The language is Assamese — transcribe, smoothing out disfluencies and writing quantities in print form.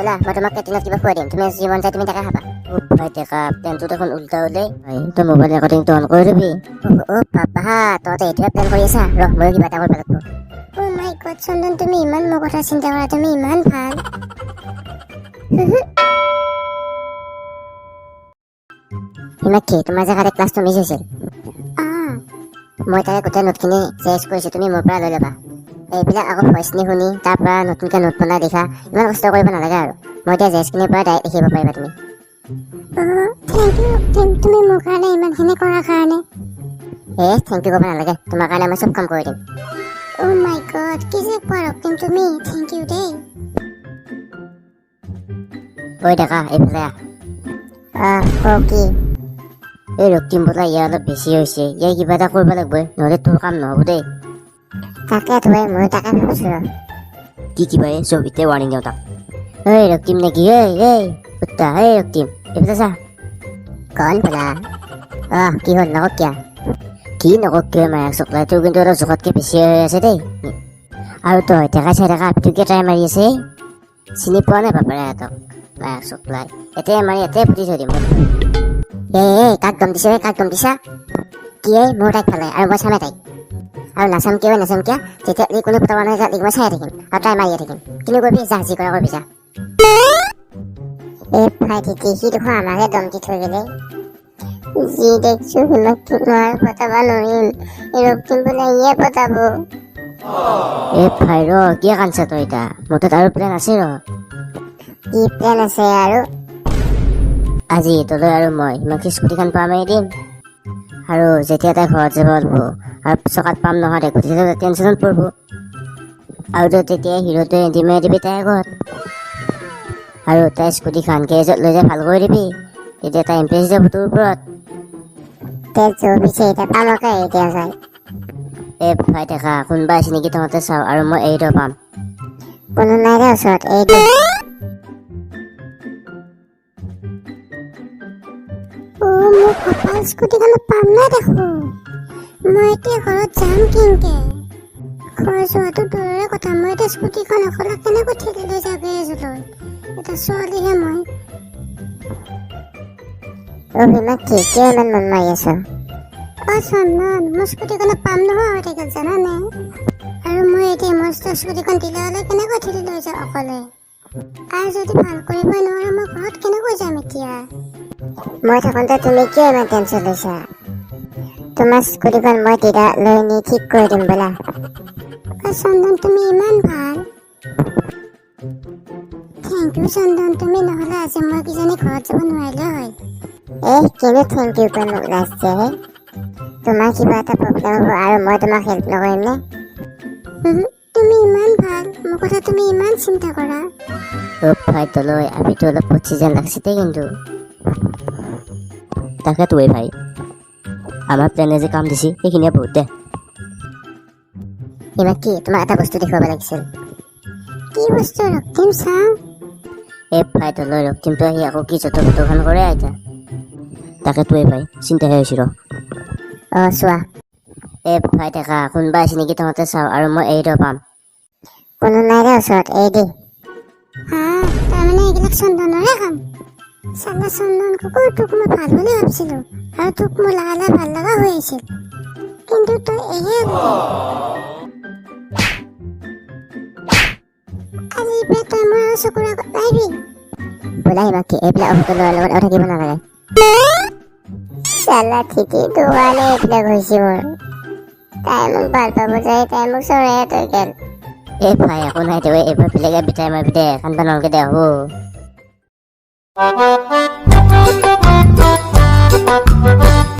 ব'লা মই তোমাক কেণ্টিনত কিবা খুৱাই দিম, তুমি যি মন যায় তুমি তাকে খাবা। ভাই দেখা প্লেনটো দেখোন উল্টা হ'লে। তই মোবাইল ৰেকৰ্ডিংটো অন কৰি দিবি। পাপা তহঁতে এইটোৱে প্লেন কৰি আছা, ৰহ ময়ো কিবা এটা কৰিব লাগিব। অ' মাই গড চন্দন, তুমি ইমান মোৰ কথা চিন্তা কৰা, তুমি ইমান ভাল। হিমাক্ষী, তোমাৰ জেগাতে ক্লাছটো মিছ হৈছিল। মই তাৰে গোটেই নোটখিনি চেঞ্জ কৰিছোঁ, তুমি মোৰ পৰা লৈ ল'বা। এইবিলাক আকৌ ভইচনি শুনি তাৰ পৰা নতুনকৈ নোট বনাই দেখা ইমান কষ্ট কৰিব নালাগে আৰু। মই এতিয়া জেচখিনিৰ পৰা ডাইৰেক্ট লিখিব পাৰিবা তুমি। থেংক ইউ তুমি মোৰ কাৰণে ইমানখিনি কৰাৰ কাৰণে। থেংক ইউ ক'ব নালাগে, তোমাৰ কাৰণে মই চব কাম কৰি দিম। অ' মাই গড, কি যে কোৱা ৰক্তিম তুমি, থেংক ইউ দেই। ঐ ডেকা এইফালে কি? এই ৰক্তিম বোলা ইয়াৰ অলপ বেছি হৈছে, ইয়াৰ কিবা এটা কৰিব লাগিব, নহ'লে তোৰ কাম নহ'ব দেই। তাকে তুমি মই তাকে ভাবিছোঁ। কি কিবা এই চব এতিয়া ৱাৰ্ণিং দিওঁ তাক। এই ৰক্তিম নেকি? এই কুত্তা, এই ৰক্তিম এইফালে চা। কল বোলা? কি হ'ল নকক কিয়া? কি নকক কিয় মায়াক চকলাই, তোৰ কিন্তু অলপ জোখতকৈ বেছি হৈ আছে দেই। আৰু তই ডেকা চাই ডেকা পিটুকিয়ে ট্ৰাই মাৰি আছে, চিনি পোৱা নাই বাপেৰে সিহঁতক মায়াক চকলাই। এতিয়াই মাৰি এতিয়াই ফুটি থৈ দিম। কাক গম দিছে, কাক গম দিছা? কি মোৰ তাইক ফালে আৰু মই চামে তাইক। আৰু নাচাম কিয় যেতিয়া কোনো পতাব নহয় যাক মই চাই থাকিম আৰু তাই মাৰিয়ে থাকিম। কিন্তু কৰিবি যা, যি কৰা কৰিবি যা। ভাই ঠিকেই, সি দেখোন আমাকে দম দি থৈ গ'লে। যি দেখিছোঁ হিমাক্ষীক মই পতাব নোৱাৰিম, ৰক্তিম বোলে ইয়ে পতাব। ভাই ৰ কিয় কান্দছা তই এতিয়া? মোৰ তাত আৰু প্লেন আছে ৰ। কি প্লেন আছে আৰু? আজি তলৈ আৰু মই হিমাক্ষী স্কুটিখন পাৰ মাৰি দিম, আৰু যেতিয়া তাই ঘৰত যাব লাগিব আৰু চকাত পাম নহয় দেখো, তেতিয়া টেনশ্যনত পৰিব। আৰু তই তেতিয়া হিৰোটোৱে এণ্টি মাৰি দিবি তাইৰ আগত, আৰু তাই স্কুটিখন গেৰেজত লৈ যাই ভাল কৰি দিবি, তেতিয়া তাই ইম্প্ৰেছ যাব তোৰ ওপৰত। ভাই দেখা কোনোবা আছে নেকি তহঁতে চাওঁ, আৰু মই এইটো পাম। কোনো নাই দে ওচৰত, মোৰ কপাল স্কুটিখনত পাম নাই দেখো। মই এতিয়া ঘৰত যাম কেনেকে? ঘৰ যোৱাটো দূৰৰে কথা, মই এতিয়া স্কুটিখন অকলে কেনেকৈ ঠেলি লৈ যাওঁ গেৰেজলৈ? এটা ছোৱালীহে মই। হিমাক্ষী কিয় ইমান মন মাৰি আছ? চন্দন, মোৰ স্কুটিখনত পাম নোহোৱা হৈ থাকিল জানানে? আৰু মই এতিয়া মস্ত স্কুটিখন দিলে হ'লে কেনেকৈ ঠেলি লৈ যাওঁ অকলে? আৰু যদি ভাল কৰিবই নোৱাৰো মই ঘৰত কেনেকৈ যাম এতিয়া? মই থাকোঁতে তুমি কিয় ইমান টেনশ্যন লৈছা? তোমাৰ স্কুটিখন মই তেতিয়া লৈ নি ঠিক কৰি দিম বোলা। চন্দন তুমি ইমান ভাল। থেংক ইউ চন্দন, তুমি নহ'লে আজি মই কিজানি ঘৰত যাব নোৱাৰিলে হয়। কিনো থেংক ইউ কৰি মোক লাজছে? তোমাৰ কিবা এটা প্ৰব্লেম হ'ব আৰু মই তোমাক হেল্প নকৰিম নে? তুমি ইমান ভাল, মোৰ কথা তুমি ইমান চিন্তা কৰা। ভাই তলৈ আমিতো অলপ পচি যেন লাগছে দেই কিন্তু। তাকেতো ভাই আমাৰ প্লেনে যে কাম দিছে সেইখিনিয়ে বহুত দে। হিমাক্ষী তোমাক এটা বস্তু দেখুৱাব লাগিছিল। কি বস্তু ৰক্তিম চাওঁ? ভাই তলৈ ৰক্তিমটো আহি আকৌ কি যত ফটোখন কৰে আইতা। তাকেতো ভাই চিন্তাহে হৈছে ৰ। চোৱা ভাই দেখা কোনোবা আছে নেকি তহঁতে চাওঁ, আৰু মই এইটো পাম। কোনো নাই দে ওচৰত, তাৰমানে এইবিলাক চন্দনৰে কাম। চালা চন্দন কুকুৰ, তোক মই ভাল বুলি ভাবিছিলো আৰু তোক মোৰ লাহে ভাল লগা হৈ আছিল, কিন্তু তই এহে আজি পৰা তই মোৰ আৰু চকুৰ আগত নাহিবি। বোলা হিমাক্ষী এইবিলাক অভদ্ৰ ল'ৰাৰ লগত আৰু থাকিব নালাগে। চালা ঠিকেই তোৱালে এইবিলাক হৈছে মোৰ। তাই মোক ভাল পাব যায়, তাই মোক চৰাইহে তই গেল। ভাই একো নাই দে, এইবাৰ বেলেগে বিটাই মাৰিবি দে, কান্দবা নালাগে দে হ'ব।